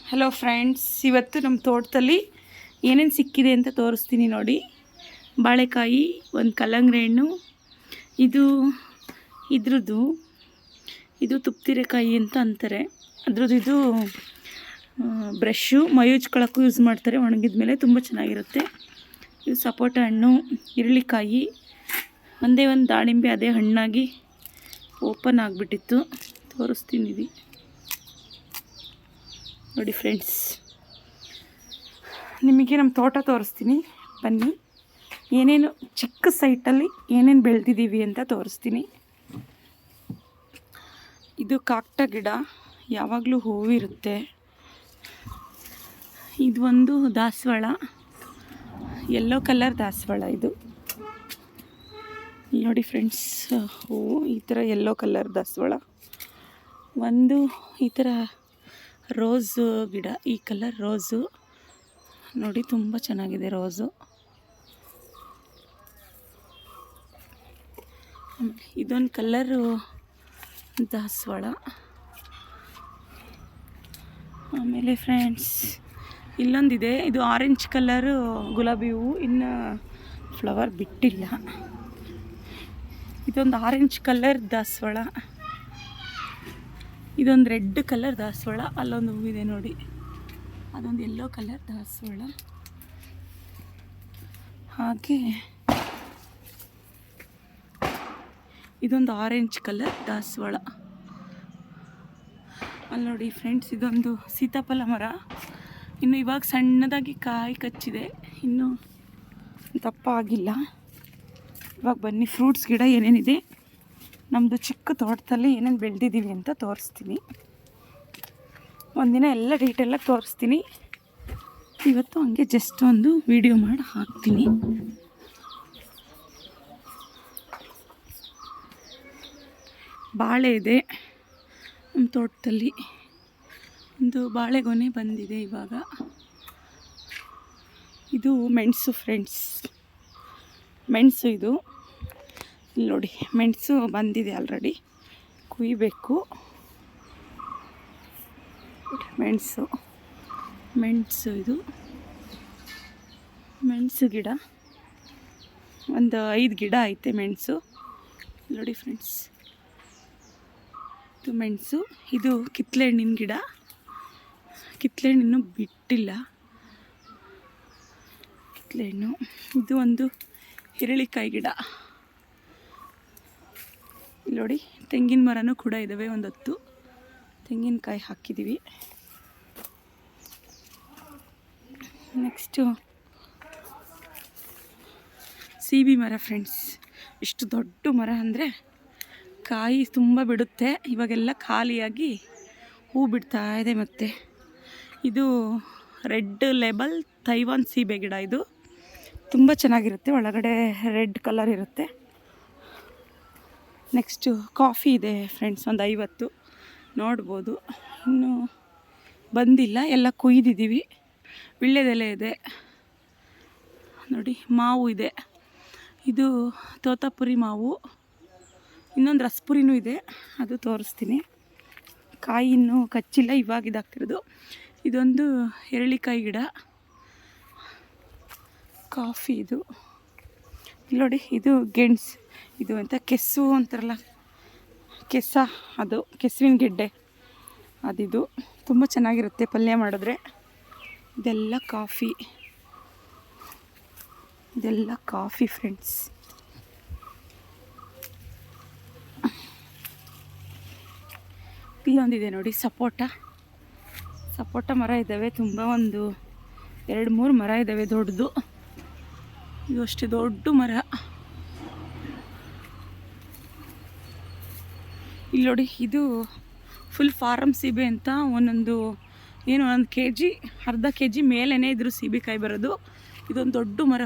Hello friends, ಇವತ್ತು ನಮ್ಮ ತೋಟದಲ್ಲಿ ಏನೇನು ಸಿಕ್ಕಿದೆ ಅಂತ ತೋರಿಸ್ತೀನಿ ನೋಡಿ. ಬಾಳೆಕಾಯಿ, ಒಂದು ಕಲ್ಲಂಗಡಿ ಹಣ್ಣು, ಇದು ತುಪ್ತಿರೆಕಾಯಿ ಅಂತ ಅಂತಾರೆ. ಇದು ಬ್ರಷ್ಷು ಮೈ ಉಜ್ಕೊಳ್ಳೋಕ್ಕೂ ಯೂಸ್ ಮಾಡ್ತಾರೆ. ಒಣಗಿದ ಮೇಲೆ ತುಂಬ ಚೆನ್ನಾಗಿರುತ್ತೆ. ಇದು ಸಪೋಟ ಹಣ್ಣು, ಇರಳಿಕಾಯಿ, ಒಂದೇ ಒಂದು ದಾಳಿಂಬೆ ಅದೇ ಹಣ್ಣಾಗಿ ಓಪನ್ ಆಗಿಬಿಟ್ಟಿತ್ತು. ತೋರಿಸ್ತೀನಿ ನೋಡಿ ಫ್ರೆಂಡ್ಸ್, ನಿಮಗೆ ನಮ್ಮ ತೋಟ ತೋರಿಸ್ತೀನಿ ಬನ್ನಿ. ಏನೇನು ಚಿಕ್ಕ ಸೈಟಲ್ಲಿ ಏನೇನು ಬೆಳೆದಿದ್ದೀವಿ ಅಂತ ತೋರಿಸ್ತೀನಿ. ಇದು ಕಾಕ್ಟ ಗಿಡ, ಯಾವಾಗಲೂ ಹೂವಿರುತ್ತೆ. ಇದು ಒಂದು ದಾಸವಾಳ, ಯೆಲ್ಲೋ ಕಲರ್ ದಾಸವಾಳ. ಇದು ನೋಡಿ ಫ್ರೆಂಡ್ಸ್, ಹೂವು ಈ ಥರ ಯೆಲ್ಲೋ ಕಲರ್ ದಾಸವಾಳ. ಒಂದು ಈ ಥರ ರೋಸು ಗಿಡ, ಈ ಕಲರ್ ರೋಸು ನೋಡಿ, ತುಂಬ ಚೆನ್ನಾಗಿದೆ ರೋಸು. ಇದೊಂದು ಕಲರು ದಾಸವಾಳ. ಆಮೇಲೆ ಫ್ರೆಂಡ್ಸ್, ಇಲ್ಲೊಂದಿದೆ, ಇದು ಆರೆಂಜ್ ಕಲರು ಗುಲಾಬಿ ಹೂವು, ಇನ್ನು ಫ್ಲವರ್ ಬಿಟ್ಟಿಲ್ಲ. ಇದೊಂದು ಆರೆಂಜ್ ಕಲರ್ ದಾಸವಾಳ. ಇದೊಂದು ರೆಡ್ ಕಲರ್ ದಾಸವಾಳ. ಅಲ್ಲೊಂದು ಹೂವಿದೆ ನೋಡಿ, ಅದೊಂದು ಯೆಲ್ಲೋ ಕಲರ್ ದಾಸವಾಳ. ಹಾಗೆ ಇದೊಂದು ಆರೆಂಜ್ ಕಲರ್ ದಾಸವಾಳ. ಅಲ್ಲಿ ನೋಡಿ ಫ್ರೆಂಡ್ಸ್, ಇದೊಂದು ಸೀತಾಫಲ ಮರ. ಇನ್ನು ಇವಾಗ ಸಣ್ಣದಾಗಿ ಕಾಯಿ ಕಚ್ಚಿದೆ, ಇನ್ನೂ ದಪ್ಪ ಆಗಿಲ್ಲ. ಇವಾಗ ಬನ್ನಿ, ಫ್ರೂಟ್ಸ್ ಗಿಡ ಏನೇನಿದೆ ನಮ್ಮದು ಚಿಕ್ಕ ತೋಟದಲ್ಲಿ ಏನೇನು ಬೆಳೆದಿದ್ದೀವಿ ಅಂತ ತೋರಿಸ್ತೀನಿ. ಒಂದಿನ ಎಲ್ಲ ಡೀಟೇಲಾಗಿ ತೋರಿಸ್ತೀನಿ. ಇವತ್ತು ಹಂಗೆ ಜಸ್ಟ್ ಒಂದು ವಿಡಿಯೋ ಮಾಡಿ ಹಾಕ್ತೀನಿ. ಬಾಳೆ ಇದೆ ನಮ್ಮ ತೋಟದಲ್ಲಿ. ಒಂದು ಬಾಳೆಗೊನೆ ಬಂದಿದೆ ಇವಾಗ. ಇದು ಮೆಣಸು ಫ್ರೆಂಡ್ಸ್, ಮೆಣಸು ಇದು. ಇಲ್ಲಿ ನೋಡಿ, ಮೆಣಸು ಬಂದಿದೆ ಆಲ್ರೆಡಿ, ಕುಯ್ಬೇಕು. ಮೆಣಸು ಇದು ಮೆಣಸು ಗಿಡ, ಒಂದು 5 ಗಿಡ ಐತೆ ಮೆಣಸು. ನೋಡಿ ಫ್ರೆಂಡ್ಸ್, ಇದು ಮೆಣಸು. ಇದು ಕಿತ್ತಳೆ ಹಣ್ಣಿನ ಗಿಡ, ಕಿತ್ತಳೆ ಹಣ್ಣು ಇನ್ನೂ ಬಿಟ್ಟಿಲ್ಲ, ಕಿತ್ತಳೆ ಹಣ್ಣು. ಇದು ಒಂದು ಇರಳಿಕಾಯಿ ಗಿಡ. ಇಲ್ಲಿ ನೋಡಿ, ತೆಂಗಿನ ಮರನೂ ಕೂಡ ಇದ್ದಾವೆ, ಒಂದು 10 ತೆಂಗಿನಕಾಯಿ ಹಾಕಿದ್ದೀವಿ. ನೆಕ್ಸ್ಟು ಸೀಬೆ ಮರ ಫ್ರೆಂಡ್ಸ್. ಇಷ್ಟು ದೊಡ್ಡ ಮರ ಅಂದರೆ ಕಾಯಿ ತುಂಬ ಬಿಡುತ್ತೆ. ಇವಾಗೆಲ್ಲ ಖಾಲಿಯಾಗಿ ಹೂ ಬಿಡ್ತಾ ಇದೆ. ಮತ್ತು ಇದು ರೆಡ್ ಲೇಬಲ್ ತೈವಾನ್ ಸೀಬೆ ಗಿಡ. ಇದು ತುಂಬ ಚೆನ್ನಾಗಿರುತ್ತೆ, ಒಳಗಡೆ ರೆಡ್ ಕಲರ್ ಇರುತ್ತೆ. ನೆಕ್ಸ್ಟು ಕಾಫಿ ಇದೆ ಫ್ರೆಂಡ್ಸ್, ಒಂದು 50 ನೋಡ್ಬೋದು. ಇನ್ನೂ ಬಂದಿಲ್ಲ, ಎಲ್ಲ ಕುಯ್ದಿದ್ದೀವಿ. ವೀಳ್ಯದೆಲೆ ಇದೆ ನೋಡಿ. ಮಾವು ಇದೆ, ಇದು ತೋತಾಪುರಿ ಮಾವು. ಇನ್ನೊಂದು ರಸಪುರಿನೂ ಇದೆ, ಅದು ತೋರಿಸ್ತೀನಿ. ಕಾಯಿ ಇನ್ನೂ ಕಚ್ಚಿಲ್ಲ, ಇವಾಗ ಇದಾಗ್ತಿರೋದು. ಇದೊಂದು ಇರಳಿಕಾಯಿ ಗಿಡ, ಕಾಫಿ. ಇದು ಇಲ್ಲಿ ನೋಡಿ, ಇದು ಗೆಣಸು. ಇದು ಅಂತ ಕೆಸ್ಸು ಅಂತಾರಲ್ಲ, ಅದು ಕೆಸುವಿನ ಗೆಡ್ಡೆ ಅದಿದು. ತುಂಬ ಚೆನ್ನಾಗಿರುತ್ತೆ ಪಲ್ಯ ಮಾಡಿದ್ರೆ. ಇದೆಲ್ಲ ಕಾಫಿ ಫ್ರೆಂಡ್ಸ್. ಇಲ್ಲೊಂದಿದೆ ನೋಡಿ, ಸಪೋಟ ಮರ ಇದ್ದಾವೆ ತುಂಬ. ಒಂದು 2-3 ಮರ ಇದ್ದಾವೆ ದೊಡ್ಡದು. ಇದು ಅಷ್ಟೇ ದೊಡ್ಡ ಮರ. ಇಲ್ಲಿ ನೋಡಿ, ಇದು ಫುಲ್ ಫಾರಮ್ ಸೀಬೆ ಅಂತ. ಒಂದೊಂದು ಏನು 1 kg, ಅರ್ಧ kg ಮೇಲೇ ಇದ್ರ ಸೀಬೆಕಾಯಿ ಬರೋದು. ಇದೊಂದು ದೊಡ್ಡ ಮರ.